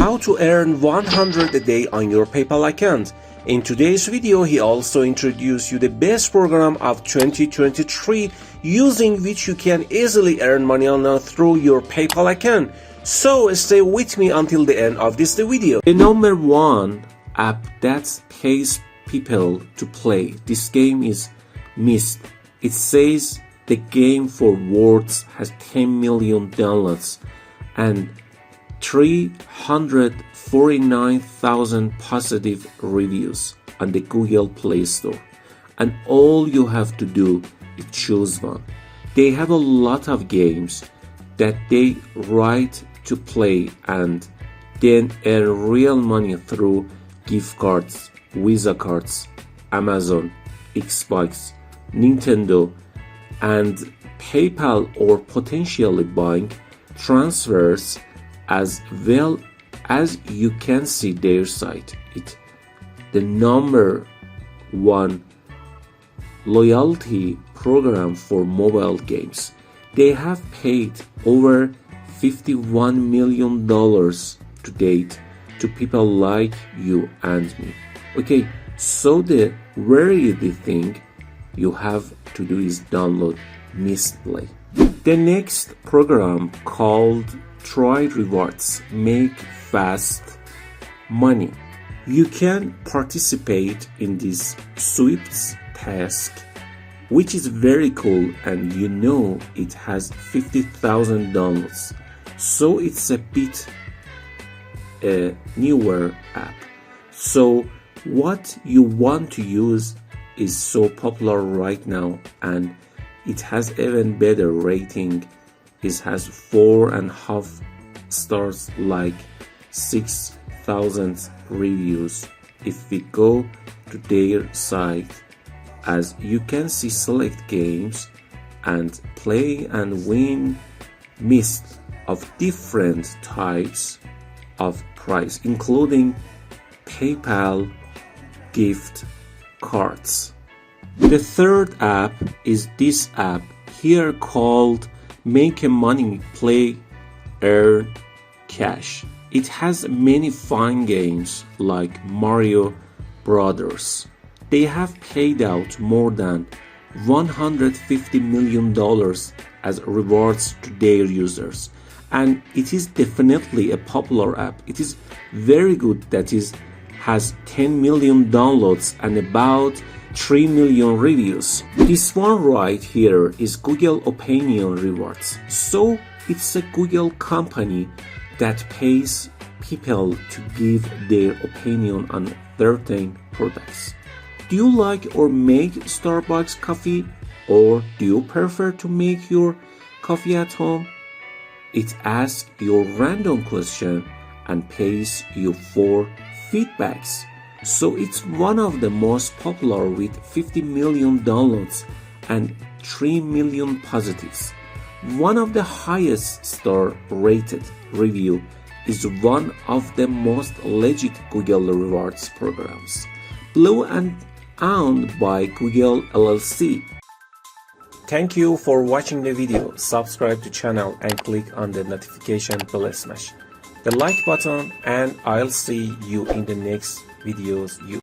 how to earn $100 a day on your PayPal account. In today's video, he also introduced you the best program of 2023 using which you can easily earn money online through your PayPal account. So stay with me until the end of this video. The number one app that pays people to play this game is Myst. It says the game for words has 10 million downloads and 349,000 positive reviews on the Google Play Store. And all you have to do is choose one. They have a lot of games that they write to play and then earn real money through gift cards, Visa cards, Amazon, Xbox, Nintendo, and PayPal, or potentially buying transfers, as well as you can see their site. It's the number one loyalty program for mobile games. They have paid over $51 million to date to people like you and me. Okay, so the very easy thing you have to do is download Myst Play. The next program called Try Rewards make fast money. You can participate in this sweeps task, which is very cool, and you know it has 50,000 downloads, so it's a bit newer app. So what you want to use is so popular right now, and it has even better rating. It has 4.5 stars, like 6,000 reviews. If we go to their site, as you can see, select games and play and win Myst of different types of price, including PayPal gift cards. The third app is this app here called Make a Money Play Earn Cash. It has many fun games like Mario Brothers. They have paid out more than $150 million as rewards to their users, and it is definitely a popular app. It is very good, that is has 10 million downloads and about 3 million reviews. This one right here is Google Opinion Rewards. So it's a Google company that pays people to give their opinion on certain products. Do you like or make Starbucks coffee, or do you prefer to make your coffee at home? It asks you random question and pays you for feedbacks. So it's one of the most popular with 50 million downloads and 3 million positives. One of the highest star rated review is one of the most legit Google rewards programs. Blue and owned by Google LLC. Thank you for watching the video. Subscribe to channel and click on the notification bell smash the like button, and I'll see you in the next videos.